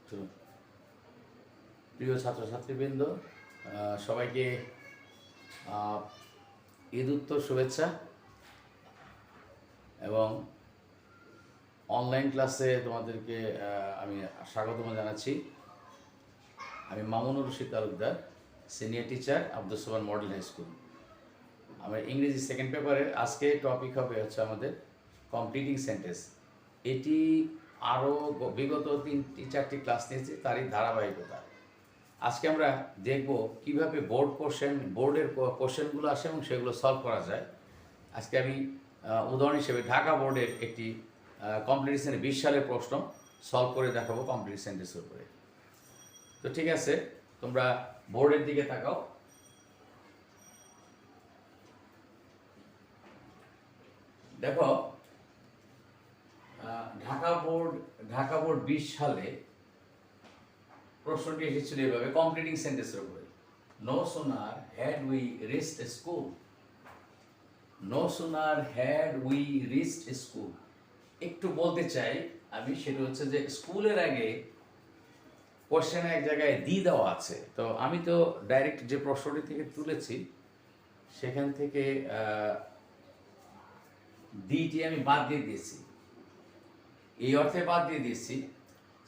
তো প্রিয় ছাত্রছাত্রীবৃন্দ, সবাইকে ঈদ উত্তর শুভেচ্ছা এবং অনলাইন ক্লাসে তোমাদেরকে আমি স্বাগতম জানাচ্ছি। আমি Mamunur Rashid Talukdar, senior teacher, Abdus Sobhan model high school. আমার ইংরেজি সেকেন্ড পেপারের আজকে টপিক হবে হচ্ছে আমাদের কমপ্লিটিং সেন্টেন্স। এটি আরও বিগত 3-4টি ক্লাস নিয়েছি, তারই ধারাবাহিকতা। আজকে আমরা দেখব কিভাবে বোর্ডের কোশ্চেনগুলো আসে এবং সেগুলো সলভ করা যায়। আজকে আমি উদাহরণ হিসেবে ঢাকা বোর্ডের একটি কমপ্লিটিং 20 সালের প্রশ্ন সলভ করে দেখাবো কমপ্লিট সেন্টেন্সের উপরে। তো ঠিক আছে, তোমরা বোর্ডের দিকে তাকাও। দেখো, ঢাকা বোর্ড 20 সালে প্রশ্নটি এসেছিল এভাবে কমপ্লিটিং সেন্টেন্সের উপরে। No sooner had we reached school, no sooner had we reached school. একটু বলতে চাই আমি, সেটা হচ্ছে যে স্কুলের আগে কোশ্চেনে এক জায়গায় দি দেওয়া আছে। তো আমি তো ডাইরেক্ট যে প্রশ্নটি থেকে তুলেছি সেখান থেকে দিটি আমি বাদ দিয়ে দিয়েছি। এই অর্থে বাদ দিয়ে দিয়েছি,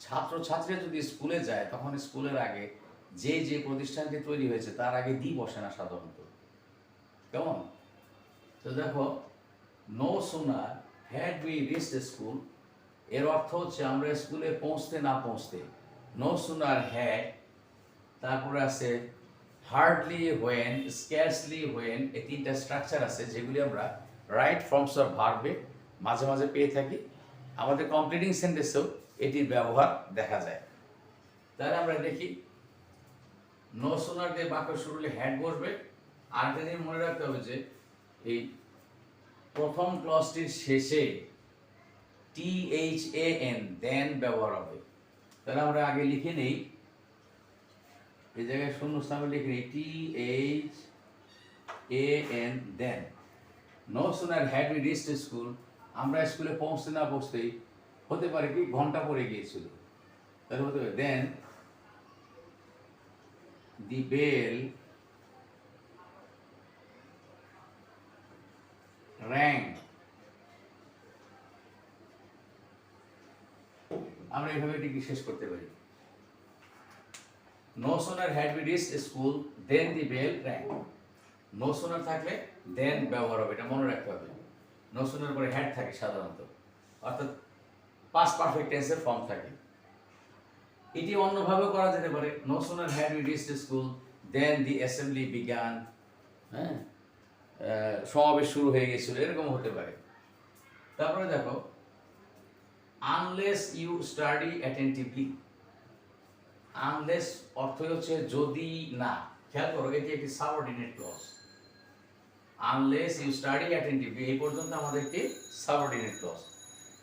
ছাত্রছাত্রীরা যদি স্কুলে যায় তখন স্কুলের আগে যে প্রতিষ্ঠানটি তৈরি হয়েছে তার আগে দি বসে না সাধারণত। কেমন? তো দেখো, no sooner had we reached school, এর অর্থ হচ্ছে আমরা স্কুলে পৌঁছতে না পৌঁছতে। নো সুনার হ্যাড, তারপরে আছে হার্ডলি হোয়েন, স্ক্যারসলি হোয়েন। এই তিনটা স্ট্রাকচার আছে যেগুলি আমরা রাইট ফর্মস অফ ভার্বে মাঝে মাঝে পেয়ে থাকি। আমাদের কমপ্লিটিং সেন্টেন্সেও এটির ব্যবহার দেখা যায়। তাহলে আমরা দেখি, নো সুনার দিয়ে বাক্য শুরু হলে হ্যাড বসবে। আর একটা জিনিস মনে রাখতে হবে যে এই প্রথম ক্লজটির শেষে THAN দেন ব্যবহার হবে। তাহলে আমরা আগে লিখে নেই, এই জায়গায় শূন্যস্থানে লিখে নেই THAN than. No sooner had we reached school, আমরা স্কুলে পৌঁছতে না পৌঁছতেই হতে পারে কি ঘন্টা পড়ে গিয়েছিল, তাহলে হতে পারে দেন দি বেল র্যাং। আমরা এইভাবে এটিকে শেষ করতে পারি। No sooner had we reached school than the bell rang. No sooner থাকলে দেন ব্যবহার হবে, এটা মনে রাখতে হবে। নো সুনার পরে হ্যাড থাকে সাধারণত, অর্থাৎ পাস্ট পারফেক্ট টেন্সের ফর্ম থাকে। এটি অন্যভাবে করা যেতে পারে, no sooner had we reached school than the assembly began. হ্যাঁ, সমাবেশ শুরু হয়ে গেছিল, এরকম হতে পারে। তারপরে দেখো, unless you study attentively. Unless অর্থ হচ্ছে যদি না। খেয়াল করো, এটি একটি subordinate clause. Unless you study attentively, এই পর্যন্ত আমাদেরকে সাবঅর্ডিনেট ক্লজ।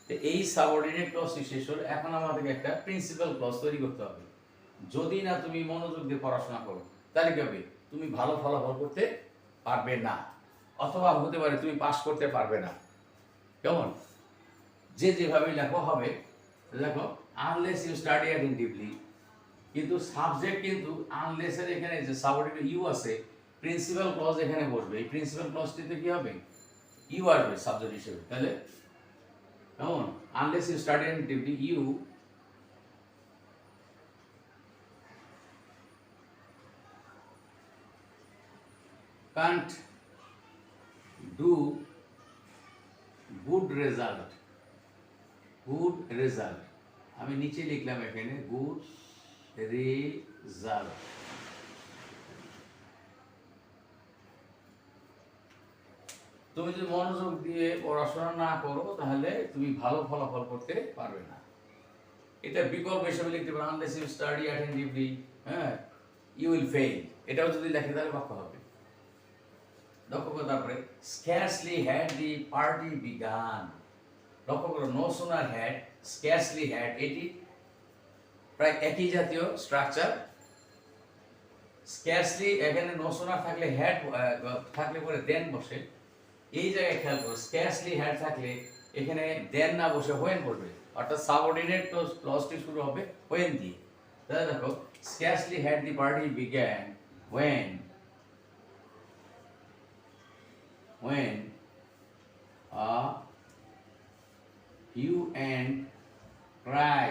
তো এই সাবঅর্ডিনেট ক্লজটি শেষ হলে এখন আমাদেরকে একটা প্রিন্সিপাল ক্লজ তৈরি করতে হবে। যদি না তুমি মনোযোগ দিয়ে পড়াশোনা করো তাহলে কি হবে? তুমি ভালো ফলাফল করতে পারবে না, অথবা হতে পারে তুমি পাস করতে পারবে না। কেমন? যেভাবে লেখা হবে, দেখো, আনলেস ইউ স্টাডি অ্যাটেন্টিভলি, কিন্তু সাবজেক্ট কিন্তু আনলেসের এখানে যে সাবঅর্ডিনেট ইউ আছে, প্রিন্সিপাল ক্লজ এখানে বসবে। এই প্রিন্সিপাল ক্লজটিতে কি হবে? ইউ আসবে সাবজেক্ট হিসেবে। তাহলে কেমন? Unless you study attentively you can't do good result. Good result আমি নিচে লিখলাম এখানে, গুড রেজাল্ট। তুমি যদি মনোযোগ দিয়ে পড়াশোনা না করো তাহলে তুমি ভালো ফলাফল করতে পারবে না। এটা বিকল্প হিসেবে লিখতে পারো, আনলেস ইউ স্টাডি অ্যাটেন্টিভলি, হ্যাঁ, ইউ উইল ফেল। এটাও যদি লেখে তাহলে বাক্য হবে। লক্ষ্য করো, তারপরে স্ক্যারসলি হ্যাড দি পার্টি বিগান। লক্ষ্য করো, নো সুনার হ্যাড, স্ক্যারসলি হ্যাড, এটি প্রায় একই জাতীয় স্ট্রাকচার। স্ক্যারসলি এখানে নো সুনার থাকলে হ্যাড থাকলে পরে দেন বসে। এই জায়গায় খেয়াল করো, স্ক্যারসলি হ্যাড থাকলে এখানে দেন না বসে হোয়েন বসবে, অর্থাৎ সাবঅর্ডিনেট ক্লজটি শুরু হবে হোয়েন দিয়ে। তাহলে দেখো scarcely had the party began when a hue and cry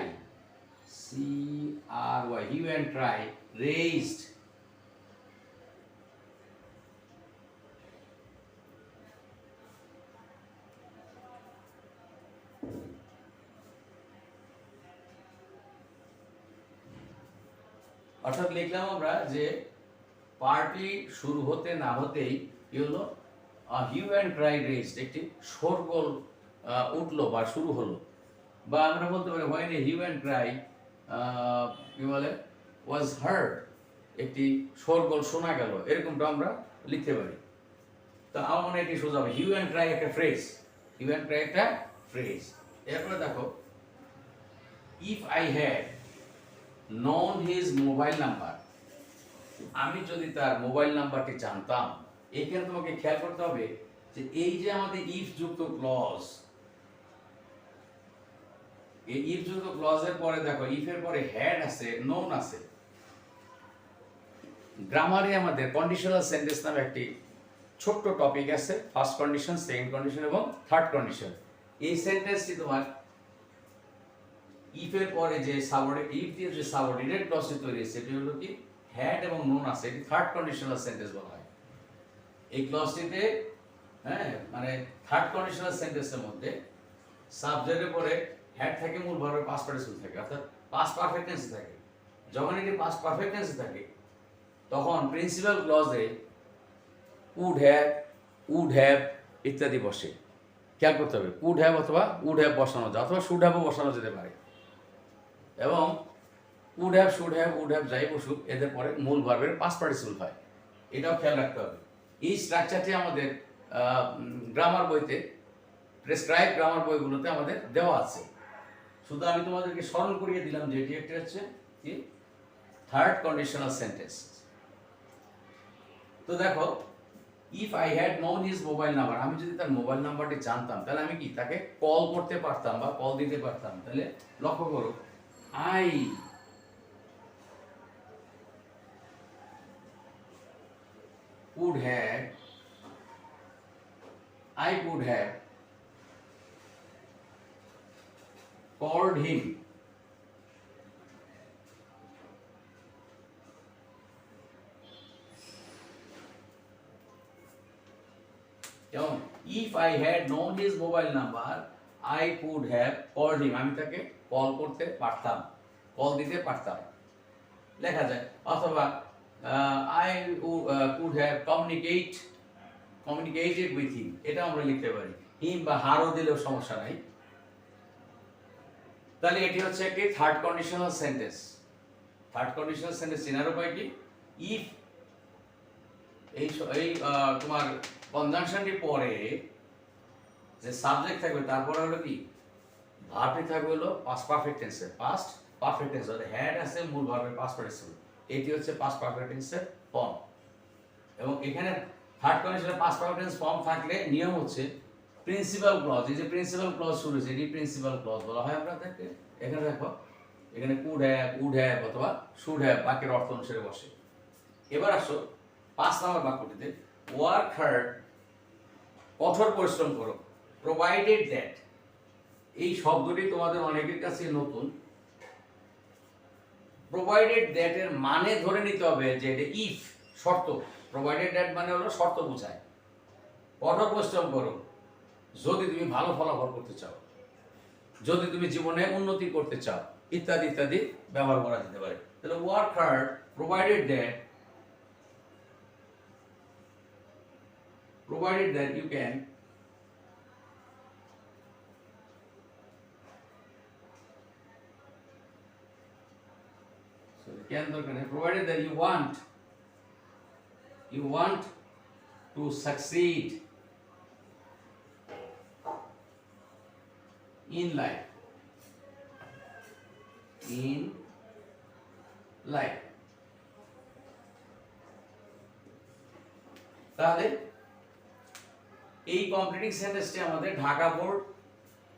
CRY hue and cry raised অর্থাৎ লিখলাম আমরা যে পার্টি শুরু হতে না হতেই কি হলো, হিউ অ্যান্ড ক্রাই রেজড, একটি শোরগোল উঠলো বা শুরু হলো, বা আমরা বলতে পারি when a hue and cry কি বলে ওয়াজ হার্ড, একটি শোরগোল শোনা গেল, এরকমটা আমরা লিখতে পারি। তো আমার মনে হয় এটি সোজা হবে, হিউ অ্যান্ড ক্রাই একটা ফ্রেজ, হিউ অ্যান্ড ক্রাই একটা ফ্রেজ। এরপরে দেখো if I had known his mobile number, আমি যদি তার মোবাইল নাম্বারটি জানতাম। এখানে তোমাকে খেয়াল করতে হবে যে এই যে আমাদের ইফ যুক্ত ক্লজ, এই ইফ যুক্ত ক্লজের পরে দেখো ইফের পরে হ্যাড আছে, নোন আছে। গ্রামারে আমাদের কন্ডিশনাল সেন্টেন্স নামে একটি ছোট্ট টপিক আছে, ফার্স্ট কন্ডিশন, সেকেন্ড কন্ডিশন এবং থার্ড কন্ডিশন। এই সেন্টেন্সটি তোমার ইফের পরে যে সাবঅর্ডিনেট, ইফ দিয়ে যে সাবঅর্ডিনেট ক্লজটি তৈরি হয়েছে সেটি হলো কি হ্যাড এবং নোন আছে, এটি থার্ড কন্ডিশনাল সেন্টেন্স বলা হয়। এই ক্লজটিতে মানে থার্ড কন্ডিশনাল সেন্টেন্সের মধ্যে সাবজেক্টের পরে হ্যাড থাকে, মূল ভার্বের পাস্ট পার্টিসিপল থাকে, অর্থাৎ পাস্ট পারফেক্ট টেন্সে থাকে। যখন এটি পাস্ট পারফেক্ট টেন্সে থাকে তখন প্রিন্সিপাল ক্লজে উড হ্যাভ ইত্যাদি বসে। খেয়াল করতে হবে উড হ্যাভ অথবা উড হ্যাভ বসানো যায়, অথবা শুড হ্যাভও বসানো যেতে পারে। এবং উড হ্যাভ যাই বসুক, এদের পরে মূল ভার্বের পাস্ট পার্টিসিপল হয়, এটাও খেয়াল রাখতে হবে। এই স্ট্রাকচারটি আমাদের গ্রামার বইতে, প্রেসক্রাইব গ্রামার বইগুলোতে আমাদের দেওয়া আছে। শুধু আমি তোমাদেরকে স্মরণ করিয়ে দিলাম যে এটি একটি হচ্ছে কি থার্ড কন্ডিশনাল সেন্টেন্স। তো দেখো if I had known his mobile number, আমি যদি তার মোবাইল নাম্বারটি জানতাম তাহলে আমি কি তাকে কল করতে পারতাম বা কল দিতে পারতাম। তাহলে লক্ষ্য করো I could have called him যেমন if I had known his mobile number I could have called him, আমি তাকে কল করতে পারতাম, কল দিতে পারতাম লেখা যায়। অথবা I could have communicated with him, এটা আমরা লিখতে পারি। হিম বা হারও দিলেও সমস্যা নাই। তাহলে এটি হচ্ছে একটি third conditional sentence. Third conditional sentence চেনার উপায় কি, ইফ এই তোমার কনজাংশনটির পরে যে সাবজেক্ট থাকবে তারপরে হলো কি ভার্বটি থাকবে হলো পাস্ট পারফেক্ট টেন্সে, পাস্ট পারফেক্ট টেন্স, হ্যাড আছে মূল ভার্বের পাস্ট পার্টিসিপল, এটি হচ্ছে পাস্ট পারফেক্ট টেন্সের ফর্ম। এবং এখানে থার্ড কন্ডিশনে পাস্ট পারফেক্ট টেন্স ফর্ম থাকলে নিয়ম হচ্ছে প্রিন্সিপাল ক্লজ, এই যে প্রিন্সিপাল ক্লজ শুরু হয়েছে এটি প্রিন্সিপাল ক্লজ বলা হয় আপনাদেরকে। এখানে দেখো এখানে উড হ্যাভ অথবা শুড হ্যাভ বাক্যের অর্থ অনুসারে বসে। এবার আসো 5 নম্বর বাক্যটিতে, ওয়ার্ক হার্ড, কঠোর পরিশ্রম করো, প্রোভাইডেড দ্যাট, এই শব্দটি তোমাদের অনেকের কাছে নতুন। প্রোভাইডেড দ্যাট এর মানে ধরে নিতে হবে যে এটা ইফ শর্ত, প্রোভাইডেড দ্যাট মানে হলো শর্ত বোঝায়। কঠোর পরিশ্রম করো যদি তুমি ভালো ফলাফল করতে চাও, যদি তুমি জীবনে উন্নতি করতে চাও, ইত্যাদি ইত্যাদি ব্যবহার করা যেতে পারে। তাহলে work hard provided that you can provided that you want to succeed in life, তাহলে এই কমপ্লিটিং সেন্টেন্সটি আমাদের ঢাকা বোর্ড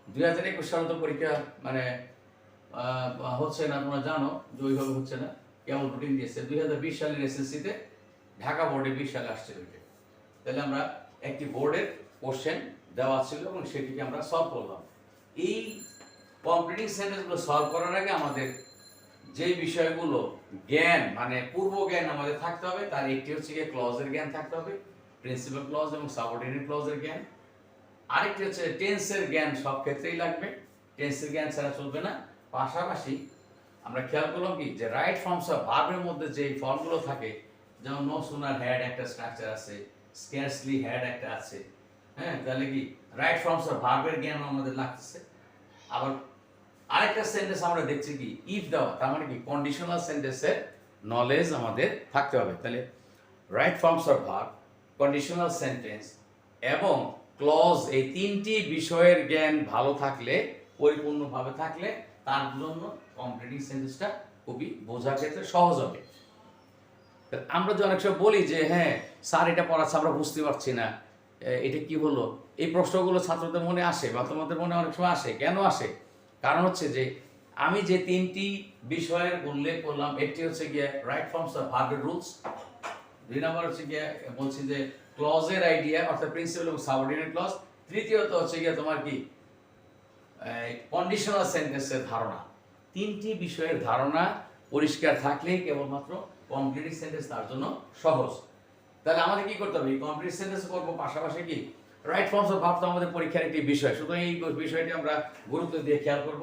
2021 সালে তো পরীক্ষা মানে হচ্ছে না, তোমরা জানো যে ওইভাবে হচ্ছে না, কেমন রুটিন দিয়েছে 2020 সালের এসএসসিতে ঢাকা বোর্ডে 20 সালে আসছে ওইটা। তাহলে আমরা একটি বোর্ডের কোশ্চেন দেওয়া ছিল এবং সেটিকে আমরা সলভ করলাম। এই কম্পিটিং সেন্টেন্সগুলো সলভ করার আগে আমাদের যে বিষয়গুলো জ্ঞান মানে পূর্ব জ্ঞান আমাদের থাকতে হবে, তার একটি হচ্ছে গিয়ে ক্লজের জ্ঞান থাকতে হবে, প্রিন্সিপাল ক্লজ এবং সাবঅর্ডিনেট ক্লজের জ্ঞান। আরেকটি হচ্ছে টেন্সের জ্ঞান সব ক্ষেত্রেই লাগবে, টেন্সের জ্ঞান ছাড়া চলবে না। পাশাপাশি আমরা খেয়াল করলাম কি যে রাইট ফর্মস অফ ভার্বের মধ্যে যে ফর্মগুলো থাকে, যেমন নো সুনার হ্যাড একটা স্ট্রাকচার আছে, স্কেয়ারসলি হ্যাড একটা আছে, হ্যাঁ, তাহলে কি রাইট ফর্মস অফ ভার্বের জ্ঞান আমাদের লাগতেছে। আবার আরেকটা সেন্টেন্স আমরা দেখছি কি ইফ দেওয়া, তার মানে কি কন্ডিশনাল সেন্টেন্সের নলেজ আমাদের থাকতে হবে। তাহলে right forms of verb, conditional sentence এবং ক্লজ, এই তিনটি বিষয়ের জ্ঞান ভালো থাকলে, পরিপূর্ণভাবে থাকলে তার জন্য কমপ্লিটিং সেন্টেন্সটা খুবই বোঝার ক্ষেত্রে সহজ হবে। আমরা যে অনেক সময় বলি যে হ্যাঁ স্যার এটা পড়াচ্ছে আমরা বুঝতে পারছি না, এটা কি হলো, এই প্রশ্নগুলো ছাত্রদের মনে আসে বা তোমাদের মনে অনেক সময় আসে। কেন আসে? কারণ হচ্ছে যে আমি যে তিনটি বিষয়ের উল্লেখ করলাম, একটি হচ্ছে গিয়ে রাইট ফর্মস অফ ভার্বের রুলস, দুই নম্বর হচ্ছে গিয়ে বলছি যে ক্লজের আইডিয়া অর্থাৎ প্রিন্সিপাল এবং সাবঅর্ডিনেট ক্লজ, তৃতীয়ত হচ্ছে গিয়ে তোমার কি কন্ডিশনাল সেন্টেন্সের ধারণা। তিনটি বিষয়ের ধারণা পরিষ্কার থাকলেই কেবলমাত্র কমপ্লিট সেন্টেন্স তার জন্য সহজ। তাহলে আমাদের কি করতে হবে? কমপ্লিট সেন্টেন্স করবো, পাশাপাশি কি রাইট ফর্মস অফ ভার্ব তো আমাদের পরীক্ষার একটি বিষয়, সুতরাং এই বিষয়টি আমরা গুরুত্ব দিয়ে খেয়াল করব।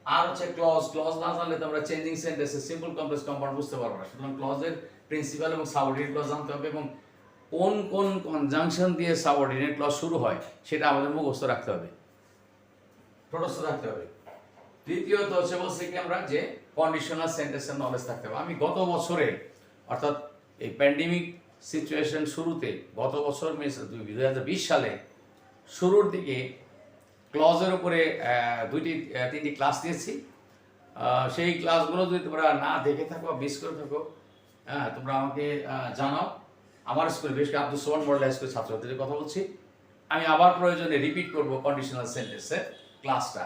আর হচ্ছে ক্লজ, ক্লজ না জানলে তো আমরা চেঞ্জিং সেন্টেন্সে সিম্পল কমপ্লেক্স কম্পাউন্ড বুঝতে পারবো না। সুতরাং ক্লজের প্রিন্সিপাল এবং সাবঅর্ডিনেট ক্লজ জানতে হবে এবং কোন কোন কনজাংশন দিয়ে সাবঅর্ডিনেট ক্লজ শুরু হয় সেটা আমাদের মুখস্থ রাখতে হবে, ঠোঁটস্থ রাখতে হবে। তৃতীয়ত হচ্ছে বলছি কি আমরা যে কন্ডিশনাল সেন্টেন্সের নলেজ থাকতে হবে। আমি গত বছরে অর্থাৎ এই প্যান্ডেমিক সিচুয়েশন শুরুতে, গত বছর 2020 সালে শুরুর দিকে ক্লজের উপরে তিনটি ক্লাস দিয়েছি। সেই ক্লাসগুলো যদি তোমরা না দেখে থাকো, মিস করে থাকো, হ্যাঁ তোমরা আমাকে জানাও। আমার স্কুলে, বিশেষ করে আব্দুল সোহান মডেল হাই স্কুলের ছাত্রছাত্রীদের কথা বলছি, আমি আবার প্রয়োজনে রিপিট করব কন্ডিশনাল সেন্টেন্সের ক্লাসটা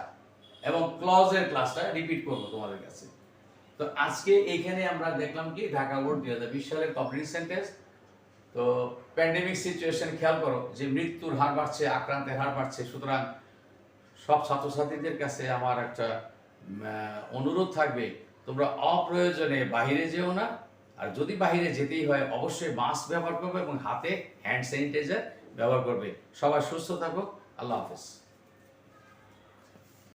এবং ক্লজের ক্লাসটা রিপিট করব তোমাদের কাছে। তো আজকে এইখানে আমরা দেখলাম কি ঢাকা বোর্ড 2020 সালের কমপ্লিট সেন্টেন্স। তো প্যান্ডেমিক সিচুয়েশন খেয়াল করো যে মৃত্যুর হার বাড়ছে, আক্রান্তের হার বাড়ছে, সুতরাং সব ছাত্রছাত্রীদের কাছে আমার একটা অনুরোধ থাকবে, তোমরা অপ্রয়োজনে বাইরে যেও না, আর যদি বাইরে যেতেই হয় অবশ্যই মাস্ক ব্যবহার করবে এবং হাতে হ্যান্ড স্যানিটাইজার ব্যবহার করবে। সবাই সুস্থ থাকো, আল্লাহ হাফেজ।